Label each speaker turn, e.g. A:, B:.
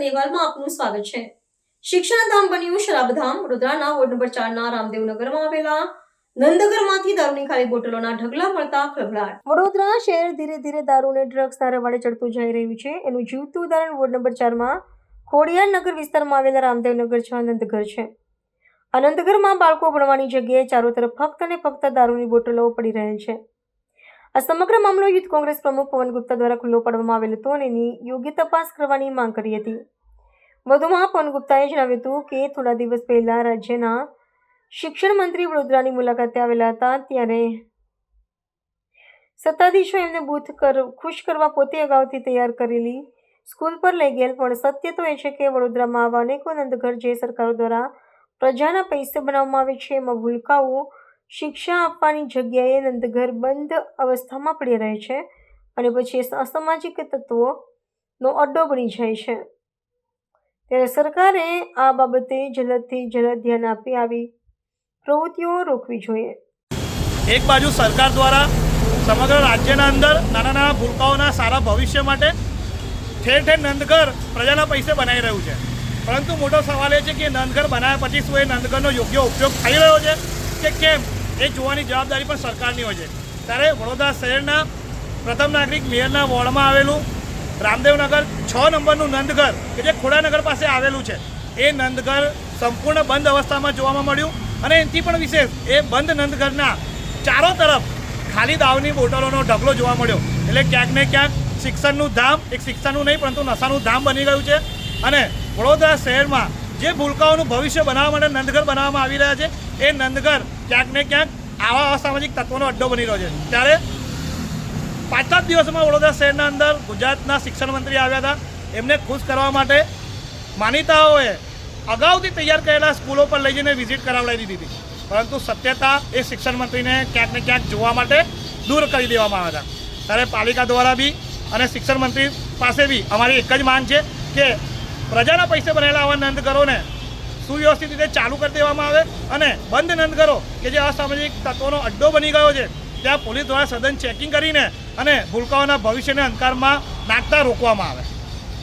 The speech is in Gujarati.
A: અહેવાલમાં આપનું સ્વાગત છે। શિક્ષણ ધામ બન્યું શરાબધામ। વડોદરાના વોર્ડ નંબર 4ના રામદેવનગરમાં આવેલા નંદઘરમાંથી દારૂની ખાલી બોટલોના ઢગલા મળતા ખળભળાટ। વડોદરા શહેર ધીરે ધીરે દારૂ અને ડ્રગ્સના રવાડે ચડતું જઈ રહ્યું છે। એનું જીવતું ઉદાહરણ વોર્ડ નંબર 4માં ખોડિયારનગર વિસ્તારમાં આવેલા રામદેવનગર 6 નંદઘર છે। આ નંદઘરમાં બાળકો ભણવાની જગ્યાએ ચારો તરફ ફક્ત અને ફક્ત દારૂની બોટલો પડી રહેલ છે। આ સમગ્ર મામલો યુથ કોંગ્રેસ પ્રમુખ પવન ગુપ્તા દ્વારા ખુલ્લો પાડવામાં આવેલ હતો અને એની યોગ્ય તપાસ કરવાની માંગ કરી હતી। વધુમાં પવન ગુપ્તાએ જણાવ્યું હતું કે થોડા દિવસ પહેલા રાજ્યના શિક્ષણ મંત્રી વડોદરાની મુલાકાતે આવેલા હતા, ત્યારે સત્તાધીશો એમને બૂથ ખુશ કરવા પોતે અગાઉથી તૈયાર કરેલી સ્કૂલ પર લઈ ગયેલ, પણ સત્ય તો એ છે કે વડોદરામાં આવા અનેકો નંદઘર જે સરકારો દ્વારા પ્રજાના પૈસે બનાવવામાં આવે છે, એમાં ભૂલકાઓ શિક્ષા આપવાની જગ્યાએ નંદઘર બંધ અવસ્થામાં પડી રહે છે અને પછી અસામાજિક તત્વોનો અડ્ડો બની જાય છે। ત્યારે સરકારે આ બાબતે જલ્દથી જલ્દ ધ્યાન આપી આવી પ્રવૃત્તિઓ રોકવી જોઈએ।
B: એક બાજુ સરકાર દ્વારા સમગ્ર રાજ્યના અંદર નાના નાના ભૂલકાઓના સારા ભવિષ્ય માટે ઠેર ઠેર નંદઘર પ્રજાના પૈસે બનાવી રહ્યું છે, પરંતુ મોટો સવાલ એ છે કે નંદઘર બનાવ્યા પછી શું એ નંદઘરનો યોગ્ય ઉપયોગ થઈ રહ્યો છે કે કેમ, એ જોવાની જવાબદારી પણ સરકારની હોય છે। ત્યારે વડોદરા શહેરના પ્રથમ નાગરિક મેયરના વોર્ડમાં આવેલું રામદેવનગર 6 નંબરનું નંદઘર કે જે ખોડાનગર પાસે આવેલું છે, એ નંદઘર સંપૂર્ણ બંધ અવસ્થામાં જોવામાં મળ્યું અને એનાથી પણ વિશેષ એ બંધ નંદઘરના ચારો તરફ ખાલી દારૂની બોટલોનો ઢગલો જોવા મળ્યો। એટલે ક્યાંક ને ક્યાંક શિક્ષણનું ધામ એક શિક્ષણનું નહીં પરંતુ નશાનું ધામ બની ગયું છે અને વડોદરા શહેરમાં જે ભૂલકાઓનું ભવિષ્ય બનાવવા માટે નંદઘર બનાવવામાં આવી રહ્યા છે, એ નંદઘર ક્યાંક ને ક્યાંક આવા અસામાજિક તત્વોનો અડ્ડો બની રહ્યો છે। ત્યારે પાછલા જ દિવસમાં વડોદરા શહેરના અંદર ગુજરાતના શિક્ષણ મંત્રી આવ્યા હતા, એમને ખુશ કરવા માટે માનીતાઓએ અગાઉથી તૈયાર કરેલા સ્કૂલો પર લઈ જઈને વિઝિટ કરાવડાવી દીધી હતી, પરંતુ સત્યતા એ શિક્ષણ મંત્રીને ક્યાંક ને ક્યાંક જોવા માટે દૂર કરી દેવામાં આવ્યા હતા। ત્યારે પાલિકા દ્વારા બી અને શિક્ષણ મંત્રી પાસે બી અમારી એક જ માંગ છે કે પ્રજાના પૈસે બનેલા આવા નંદઘરોને સુવ્યવસ્થિત રીતે ચાલુ કરી દેવામાં આવે અને બંધ નંદઘરો કે જે અસામાજિક તત્વોનો અડ્ડો બની ગયો છે ત્યાં પોલીસ દ્વારા સઘન ચેકિંગ કરીને અને ભૂલકાઓના ભવિષ્યને અંધકારમાં નાખતા રોકવામાં આવે।